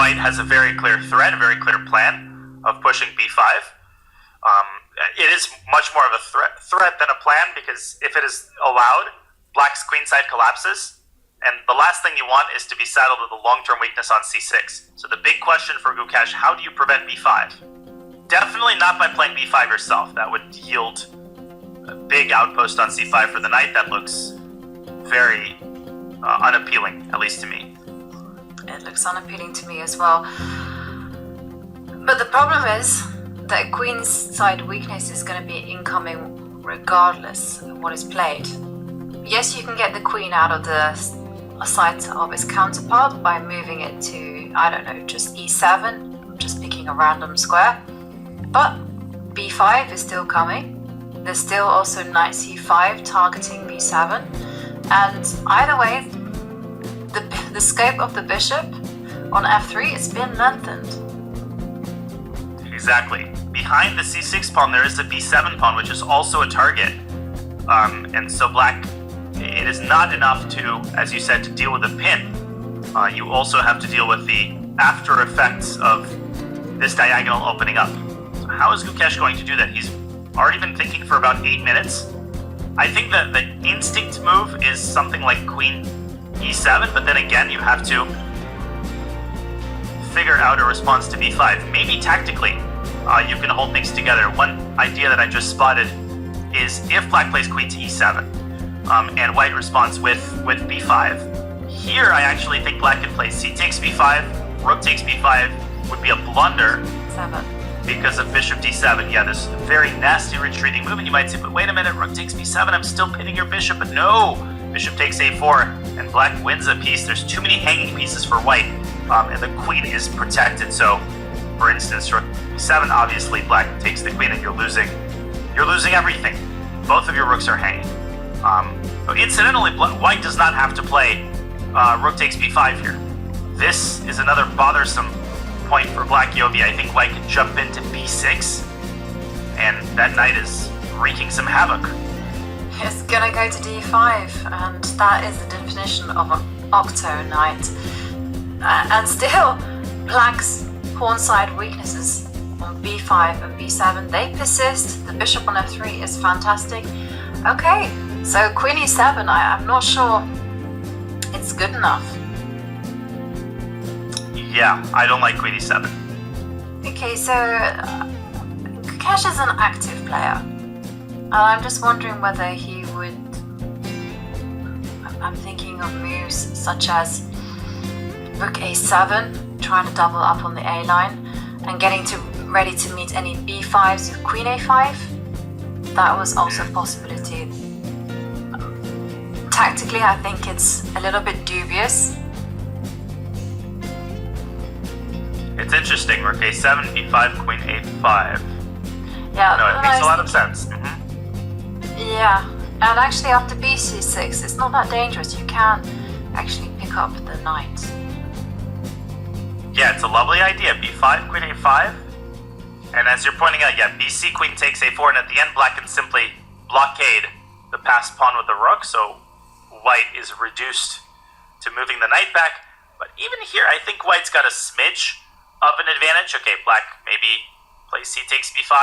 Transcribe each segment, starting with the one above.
White has a very clear threat, a very clear plan of pushing b5. It is much more of a threat than a plan, because if it is allowed, Black's queenside collapses, and the last thing you want is to be saddled with a long-term weakness on c6. So the big question for Gukesh, how do you prevent b5? Definitely not by playing b5 yourself. That would yield a big outpost on c5 for the knight. That looks very unappealing, at least to me. It looks unappealing to me as well. But the problem is that queenside weakness is going to be incoming regardless of what is played. Yes, you can get the queen out of the sight of its counterpart by moving it to, I don't know, just e7, just picking a random square. But b5 is still coming. There's still also knight c5 targeting b7. And either way, the scope of the bishop on f3 has been lengthened. Exactly. Behind the c6 pawn, there is the b7 pawn, which is also a target. And so Black, it is not enough to, as you said, to deal with the pin. You also have to deal with the after effects of this diagonal opening up. So how is Gukesh going to do that? He's already been thinking for about 8 minutes. I think that the instinct move is something like queen e7, but then again, you have to figure out a response to b5. Maybe tactically, you can hold things together. One idea that I just spotted is if Black plays queen to e7, and White responds with b5. Here, I actually think Black can play c takes b5, rook takes b5 would be a blunder. 7. Because of bishop d7. Yeah, this very nasty retreating move, and you might say, but wait a minute, rook takes b7, I'm still pinning your bishop, but no! Bishop takes a4, and Black wins a piece. There's too many hanging pieces for White, and the queen is protected. So, for instance, rook b7, obviously Black takes the queen, and you're losing everything. Both of your rooks are hanging. Incidentally, White does not have to play rook takes b5 here. This is another bothersome point for Black Yovi. I think White can jump into b6, and that knight is wreaking some havoc. It's gonna go to d5, and that is the definition of an octo knight. And still, Black's pawn side weaknesses on b5 and b7, they persist. The bishop on f3 is fantastic. Okay, so queen e7, I'm not sure it's good enough. Yeah, I don't like queen e7. Okay, so Gukesh is an active player. I'm just wondering whether he would... I'm thinking of moves such as rook a7, trying to double up on the a line, and getting ready to meet any b5s with queen a5. That was also a possibility. Tactically, I think it's a little bit dubious. It's interesting, rook a7, b5, queen a5. Yeah, no, it makes a lot of sense. Yeah, and actually after bc6, it's not that dangerous. You can actually pick up the knight. Yeah, it's a lovely idea. b5, queen a5. And as you're pointing out, yeah, bc, queen takes a4, and at the end, Black can simply blockade the passed pawn with the rook, so White is reduced to moving the knight back. But even here, I think White's got a smidge of an advantage. Okay, Black maybe plays c takes b5.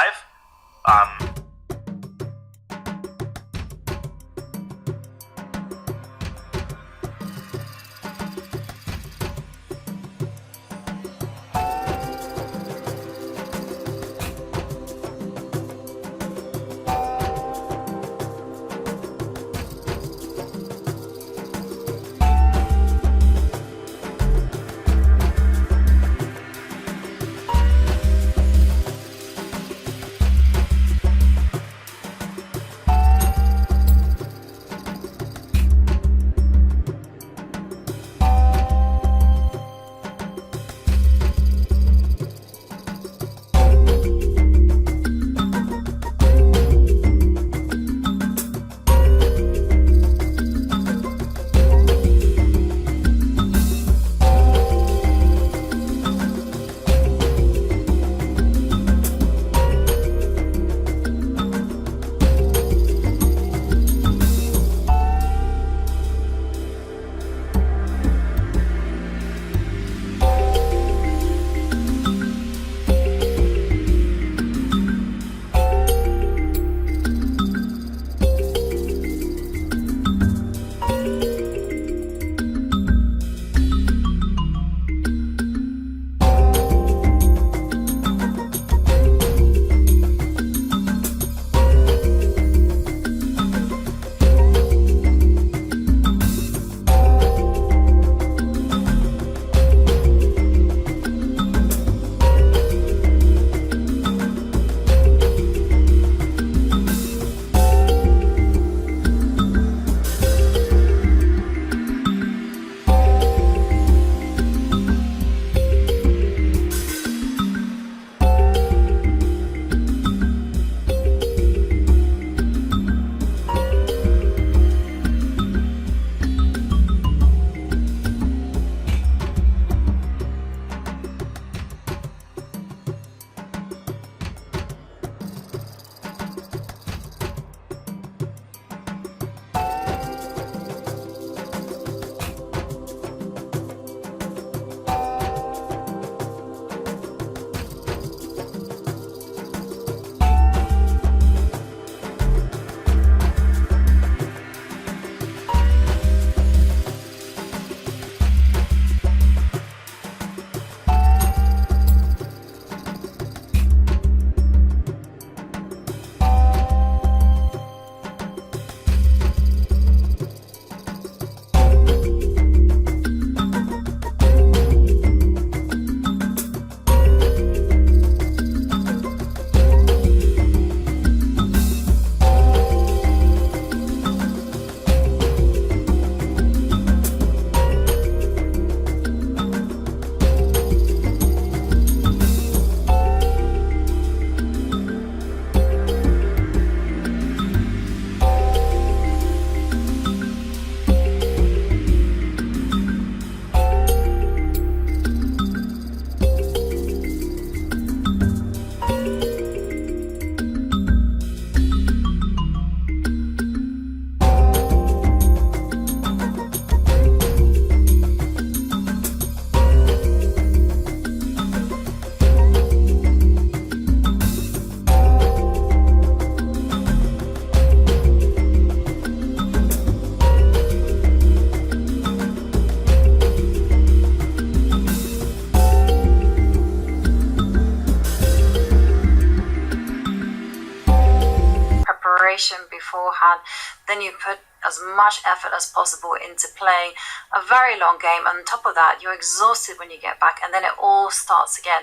beforehand. Then you put as much effort as possible into playing a very long game. And on top of that, you're exhausted when you get back, and then it all starts again.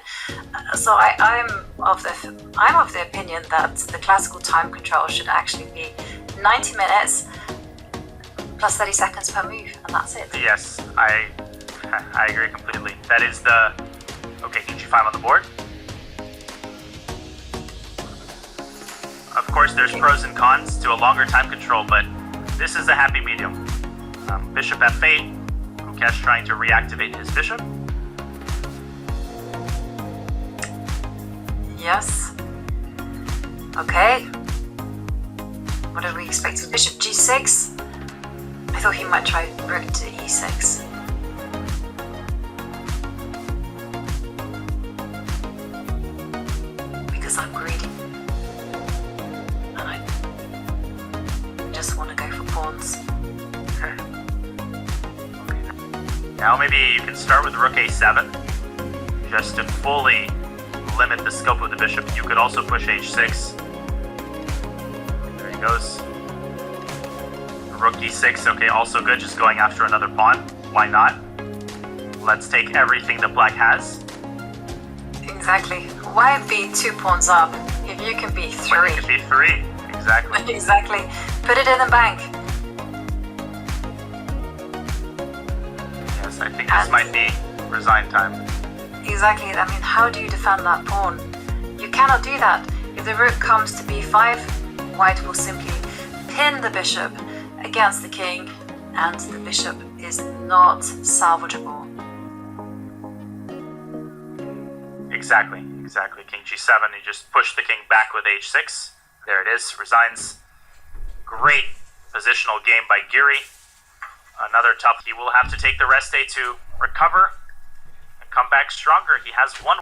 So I'm of the opinion that the classical time control should actually be 90 minutes plus 30 seconds per move, and that's it. Yes, I agree completely. That is the... Okay, king g5 on the board. Of course, there's pros and cons to a longer time control, but this is a happy medium. Bishop f8, Gukesh trying to reactivate his bishop. Yes. Okay. What did we expect? Bishop g6? I thought he might try rook to e6. Because I'm greedy. And I just want to go for pawns. Now maybe you can start with rook a7, just to fully limit the scope of the bishop. You could also push h6. There he goes. Rook e6, okay, also good, just going after another pawn. Why not? Let's take everything that black has. Exactly. Why be 2 pawns up if you can be 3? When you can be 3, exactly. Exactly. Put it in the bank. Yes, I think this might be resign time. Exactly. I mean, how do you defend that pawn? You cannot do that. If the rook comes to b5, white will simply pin the bishop against the king, and the bishop is not salvageable. Exactly. King g7, you just push the king back with h6. There it is, resigns. Great positional game by Giri. Another tough. He will have to take the rest day to recover and come back stronger. He has one